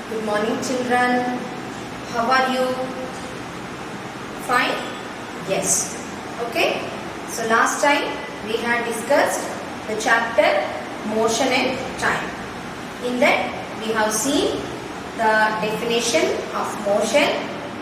Good morning, children. How are you? Fine? Yes. Okay. So last time we had discussed the chapter Motion and Time. In that we have seen the definition of motion,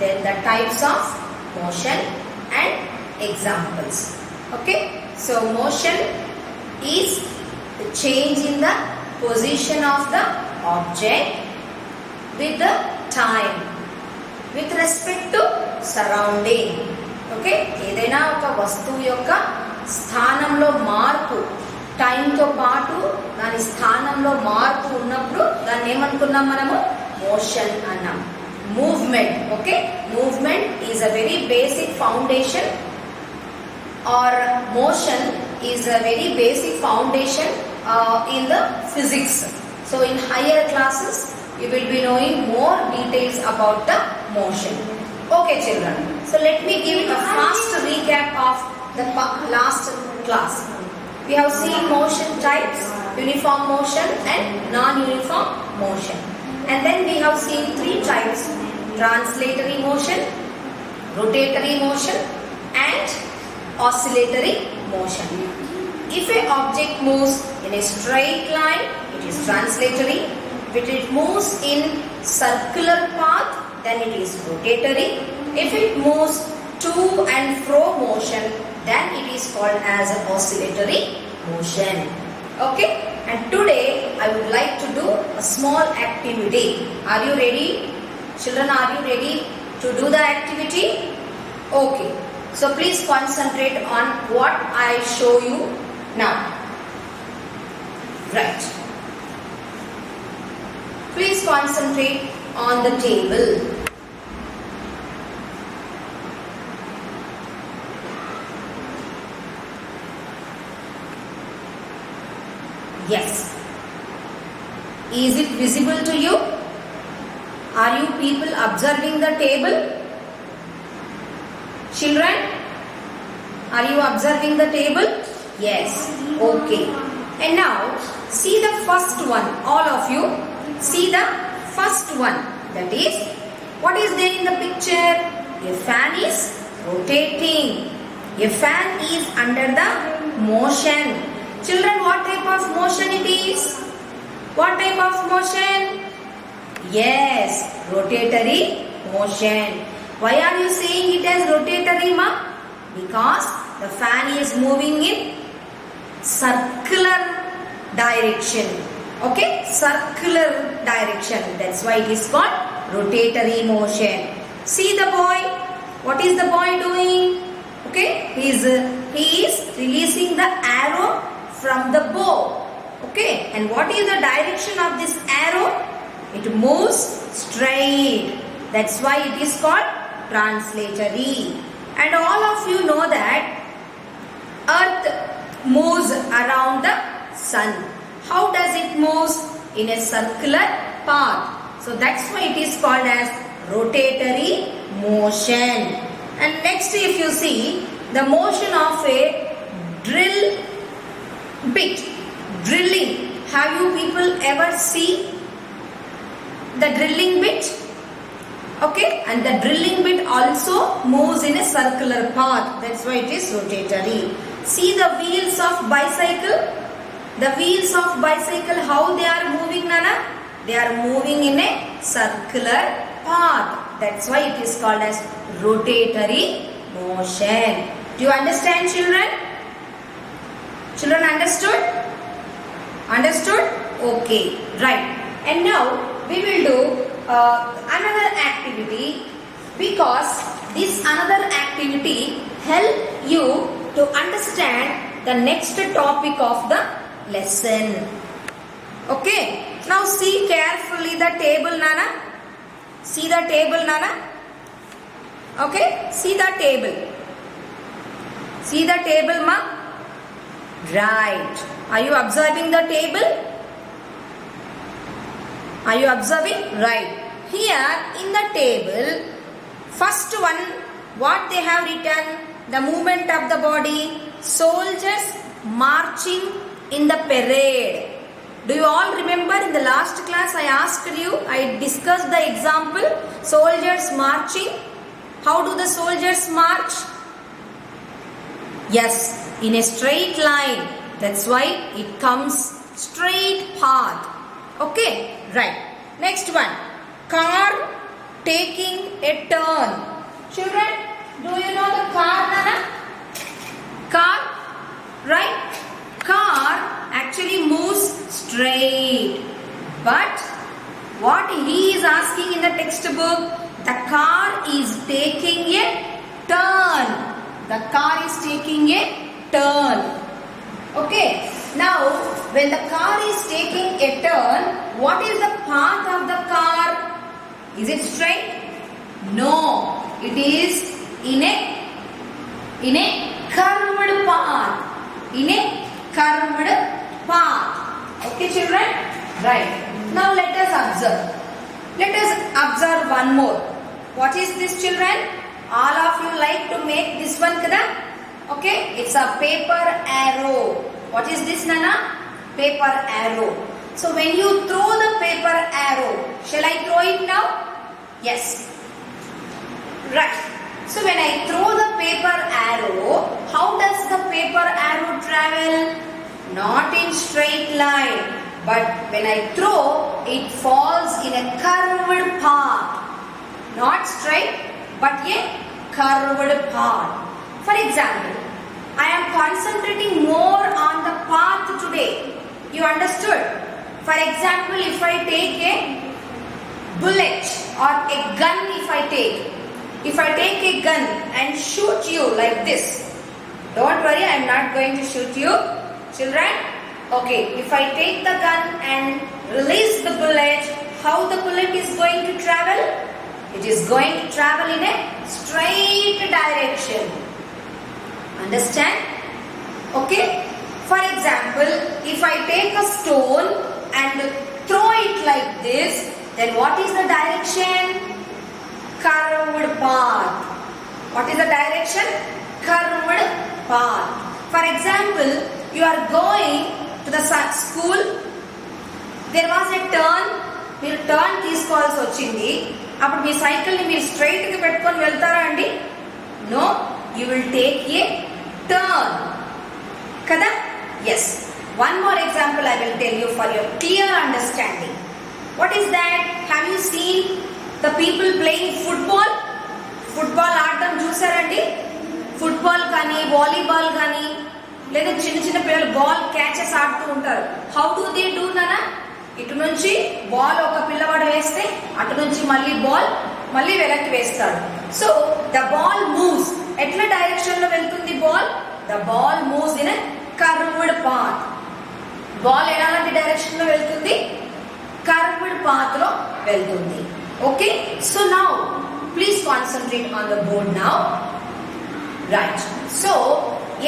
then the types of motion and examples. Okay. So motion is the change in the position of the object with the time with respect to surrounding. Okay, ఏదైనా ఒక వస్తువు యొక్క స్థానంలో మార్పు, టైంతో పాటు దాని స్థానంలో మార్పు ఉన్నప్పుడు దాన్ని ఏమనుకున్నాం మనము? మోషన్ అన్నాం. Movement. Okay, movement is a very basic foundation are motion is a very basic foundation in the physics. So in higher classes you will be knowing more details about the motion. Okay children, so let me give a fast recap of the last class. We have seen motion types, uniform motion and non-uniform motion, and then we have seen three types: translatory motion, rotatory motion and oscillatory motion. If an object moves in a straight line, it is translatory. If it moves in circular path, then it is rotatory. If it moves to and fro motion, then it is called as oscillatory motion. Okay, and today I would like to do a small activity. Are you ready? Children, are you ready to do the activity? Okay, so please concentrate on what I show you now. Right. Please concentrate on the table. Yes. Is it visible to you? Are you people observing the table? Children, are you observing the table? Yes. Okay. And now see the first one. All of you see the first one. That is, what is there in the picture? A fan is rotating. A fan is under the motion. Children, what type of motion it is? What type of motion? Yes, rotatory motion. Why are you saying it as rotatory, ma? Because the fan is moving in circular direction. Okay, circular direction. That's why it is called rotatory motion. See the boy. What is the boy doing? Okay, he is releasing the arrow from the bow. Okay, and what is the direction of this arrow? It moves straight. That's why it is called translatory. And all of you know that Earth moves around the sun. How does it move? In a circular path. So that's why it is called as rotatory motion. And next, if you see the motion of a drill bit, drilling. Have you people ever see the drilling bit? Okay, and the drilling bit also moves in a circular path. That's why it is rotatory. See the wheels of bicycle. The wheels of bicycle, how they are moving, Nana? They are moving in a circular path. That's why it is called as rotatory motion. Do you understand, children? Children, understood? Understood? Okay, right. And now we will do another activity, because this another activity help you to understand the next topic of the lesson. Okay, now see carefully the table, Nana. See the table, Nana. Okay, see the table. See the table, ma. Right. Are you observing the table? Are you observing? Right. Here in the table, first one, what they have written? The movement of the body. Soldiers marching in the parade. Do you all remember in the last class I asked you, I discussed the example, soldiers marching. How do the soldiers march? Yes, in a straight line. That's why it comes straight path. Okay, right. Next one. Car taking a turn. Children, do you know the car, Nana? Car, right? Car actually moves straight. But what he is asking in the textbook, the car is taking a turn. The car is taking a turn. Okay. Now, when the car is taking a turn, what is the path of the car? Is it straight? No. It is in a curved path. In a curved path. Okay, children? Right. Now let us observe. Let us observe one more. What is this, children? All of you like to make this one, kada? Okay, it's a paper arrow. What is this, Nana? Paper arrow. So when you throw the paper arrow, shall I throw it now? Yes. Right. So when I throw the paper arrow, how does the paper arrow travel? Not in straight line. But when I throw, it falls in a curved path. Not straight, but a curved path. For example, I am concentrating more on the path today. You understood? For example, if I take a bullet or a gun, if I take a gun and shoot you like this, don't worry, I am not going to shoot you, children. Okay, if I take the gun and release the bullet, how the bullet is going to travel? It is going to travel in a straight direction. Understand? Okay? For example, if I take a stone and throw it like this, then what is the direction? Curved path. What is the direction? Curved path. For example, you are going to the school. There was a turn. మీరు turn తీసుకోవాల్సి వచ్చింది. అప్పుడు మీ సైకిల్ని మీరు స్ట్రైట్గా పెట్టుకొని వెళ్తారా అండి? No, you will take a turn. కదా? Yes. One more example I will tell you for your clear understanding. What is that? Have you seen the people playing football? Football ఆడటం చూసారండి? ఫుట్బాల్ కానీ వాలీబాల్ కానీ లేదా చిన్న చిన్న పిల్లలు ball catches ఆడుతూ ఉంటారు. హౌ డు దే డూ నానా? ఇటు నుంచి బాల్ ఒక పిల్లవాడు వేస్తే అటు నుంచి మళ్ళీ బాల్ మళ్ళీ వెనక్కి వేస్తాడు. So the ball moves. ఎట్లా డైరెక్షన్ లో వెళ్తుంది బాల్? The ball moves in a curved path. Ball ఎలాంటి డైరెక్షన్ లో వెళ్తుంది? కర్వ్డ్ పాత్ లో వెళ్తుంది. Okay, so now please concentrate on the board now. Right. So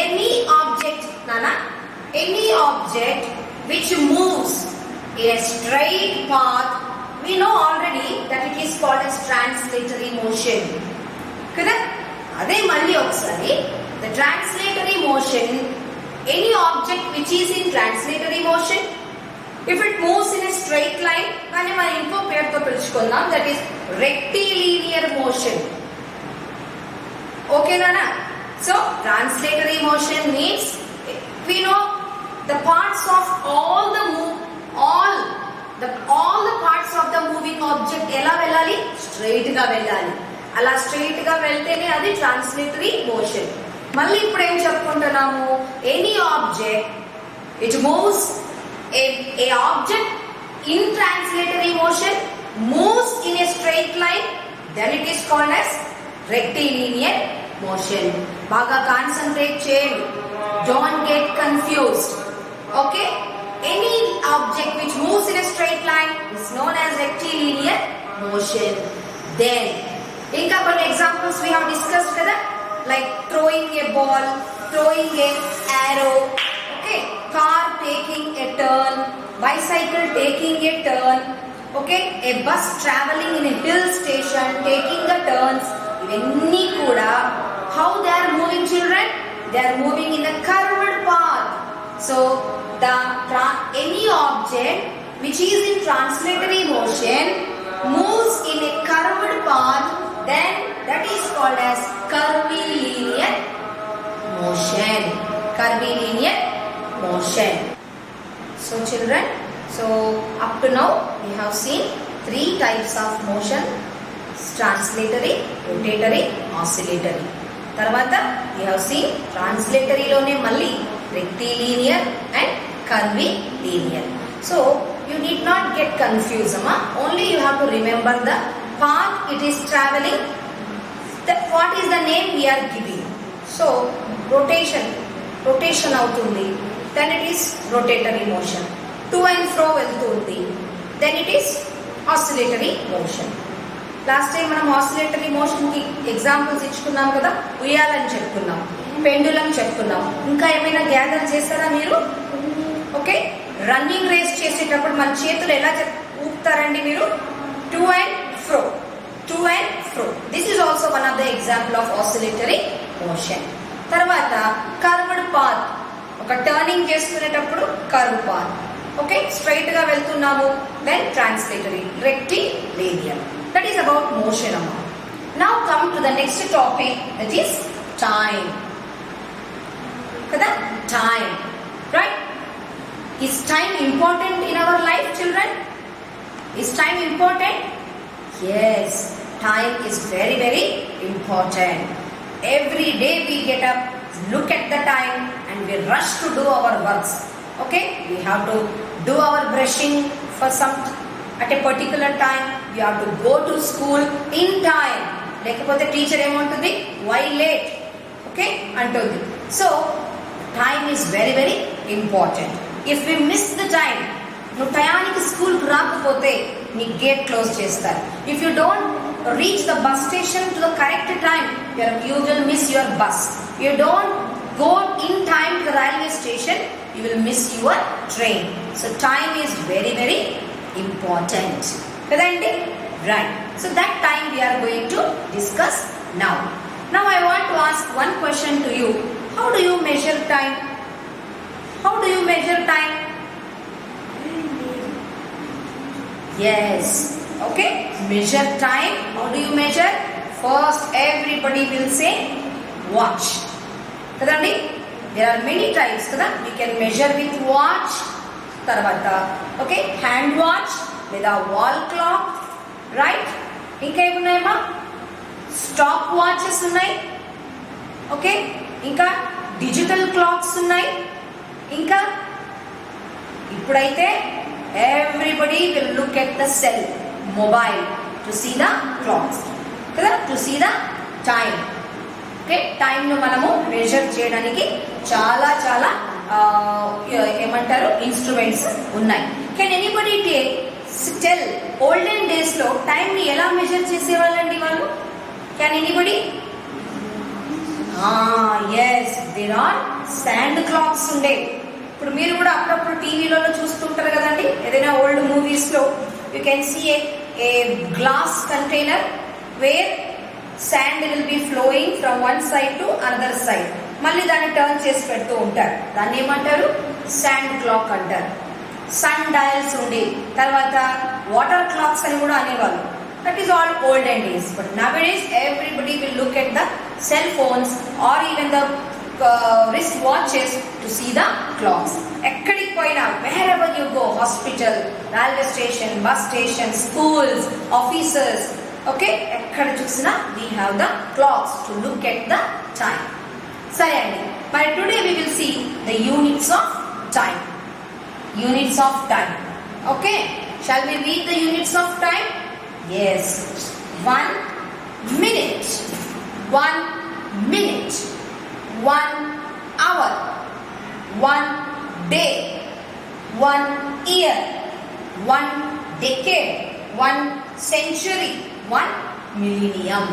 any object నానా, any object which moves in a straight path, we know already that it is called as translatory motion. కదా? అదే మళ్ళీ ఒకసారి, the translatory motion, any object which is in translatory motion, if it moves in a straight line, కానీ మనం ఇంకో పేరుతో పిలుచుకుందాం, that is rectilinear motion. Okay నానా? So translatory motion means we know the parts of all the parts of the moving object ఎలా వెళ్ళాలి? Straight గా వెళ్ళాలి. అలా స్ట్రైట్ గా వెళ్తేనే అది ట్రాన్స్లేటరీ మోషన్. మళ్ళీ ఇప్పుడు ఏం చెప్పుకుంటున్నాము? Any object which moves, a object in translatory motion moves in a straight line, then it is called as rectilinear motion. బాగా కాన్సంట్రేట్ చేయండి. Don't get confused. Okay? Any object which moves in a straight line is known as rectilinear motion. Then, inka కొన్ని examples we have discussed kada, like throwing a ball, throwing a arrow, okay, car taking a turn, bicycle taking a turn, okay, a bus traveling in a hill station taking the turns. ఇవన్నీ కూడా how they are moving, children? They are moving in a curved path. So any object which is in translatory motion moves in a curved path, then that is called as curvilinear motion. Curvilinear motion. So children, up to now we have seen 3 types of motion: translatory, rotatory, oscillatory. Tarvata we have seen translatory lone malli rectilinear and curvilinear. So you need not get confused, only you have to remember the path it is traveling, what is the name we are giving. So rotation అవుతుంది, then it is rotatory motion. To and fro వెళ్తుంది, then it is oscillatory motion. Last time మనం oscillatory motion కి examples ఇచ్చుకున్నాం కదా, ఉయ్యాలని చెప్పుకున్నాం, pendulum చెప్పుకున్నాం. ఇంకా ఏమైనా gather చేస్తారా మీరు? ఓకే, రన్నింగ్ రేస్ చేసేటప్పుడు మన చేతులు ఎలా ఊపుతారండి మీరు? To and fro. This is also one of the example of oscillatory motion. తర్వాత కర్వ్డ్ పాత్, ఒక టర్నింగ్ చేసుకునేటప్పుడు కర్వ్ పాత్. ఓకే, స్ట్రైట్ గా వెళ్తున్నాము, then translatory, rectilinear. That is about motion. Now come to the next topic, that is time. Kada? Time. Right? Is time important in our life, children? Is time important? Yes, time is very, very important. Every day we get up, look at the time and we rush to do our works. Okay? We have to do our brushing for some at a particular time. We have to go to school in time. లేకపోతే teacher ఏమంటుంది, why late? Okay, అంటుంది. So time is very, very important. If we miss the time, నువ్వు టయానికి స్కూల్కి రాకపోతే నీ gate close చేస్తారు. If you don't reach the bus station to the correct time, you will miss your bus. You don't go in time to the railway station, you will miss your train. So time is very, very important. Kadandi? Right. So that time we are going to discuss now. Now I want to ask one question to you. How do you measure time? How do you measure time? Yes. Okay. Measure time. How do you measure? First everybody will say watch. Kadandi? There are many types kada. We can measure with watch. Tarvata. Okay. Hand watch. లేదా wall clock, right? ఇంకా ఏమున్నాయమ్మా? Stop watches ఉన్నాయి. Okay, ఇంకా digital clocks ఉన్నాయి. ఇంకా ఇప్పుడైతే everybody will look at the cell mobile to see the clocks కదా, to see the time. Okay, టైంను మనము మెజర్ చేయడానికి చాలా చాలా ఏమంటారు ఇన్స్ట్రుమెంట్స్ ఉన్నాయి. Can anybody tell olden days లో టైం ని ఎలా మెజర్ చేసేవాళ్ళండి వాళ్ళు? Can anybody? Yes, there are sand clocks ఉండే. ఇప్పుడు మీరు కూడా అప్పుడప్పుడు టీవీలలో చూస్తుంటారు కదండి, ఏదైనా ఓల్డ్ మూవీస్ లో you can see a glass container where sand will be flowing from one side to another side. మళ్ళీ దాన్ని టర్న్ చేసి పెడుతూ ఉంటారు. దాన్ని ఏమంటారు? శాండ్ క్లాక్ అంటారు. సన్ డయల్స్ ఉండి, తర్వాత వాటర్ క్లాక్స్ అని కూడా అనేవాళ్ళు. That is all olden days. But nowadays everybody will look at the cell phones or even the wrist watches to see the clocks. ఎక్కడికి పోయినా, wear ever you go, hospital, railway station, bus station, schools, offices, okay, ఎక్కడ చూసినా we have the clocks to look at the time. సరే అండి, మరి today we will see the units of time. Units of time. Okay, shall we read the units of time? Yes. 1 minute, 1 minute, 1 hour, 1 day, 1 year, 1 decade, 1 century, 1 millennium.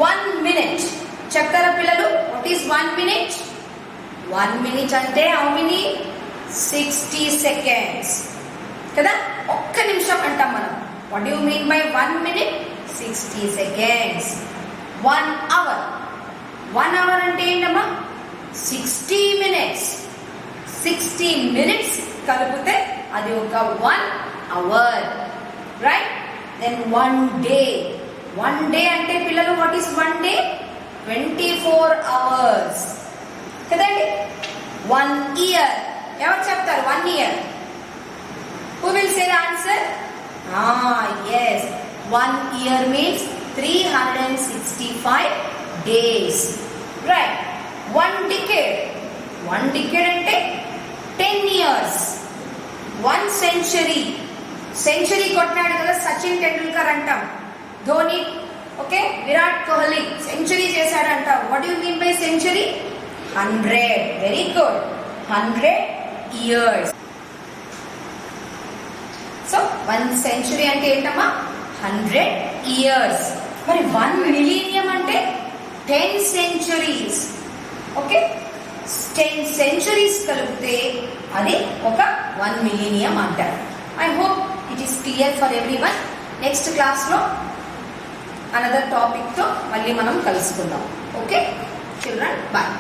1 minute. Chakkara pillalu, what is 1 minute? 1 minute ante how many? 60 seconds కదా, ఒక్క నిమిషం అంటాం మనం. What do you mean by 1 minute? 60 seconds. 1 hour, 1 hour అంటే ఏంటమ్మా? 60 minutes. 60 minutes కలిపితే అది ఒక 1 hour, right? Then 1 day. 1 day అంటే పిల్లలు వాట్ ఈస్ 1 డే? 24 అవర్స్ కదండి. 1 ఇయర్ ఎవరు చెప్తారు? 1 year. Who will say the answer? yes, 1 year means 365 days, right? 1 decade. 1 decade అంటే 10 years. 1 century. సెంచరీ కొట్టినాడు కదా సచిన్ టెండూల్కర్ అంటాం, ధోని, ఓకే, విరాట్ కోహ్లీ సెంచరీ చేశాడు అంటాం. What you mean by century? 100. Very good. 100 years. So 1 century అంటే ఏంటమ్మా? 100 years. మరి 1 millennium అంటే 10 centuries. ఓకే, 10 centuries కలిపితే అది ఒక 1 millennium అంటారు. I hope it is clear for everyone. Next క్లాస్లో అనదర్ టాపిక్తో మళ్ళీ మనం కలుసుకుందాం. Okay children, bye.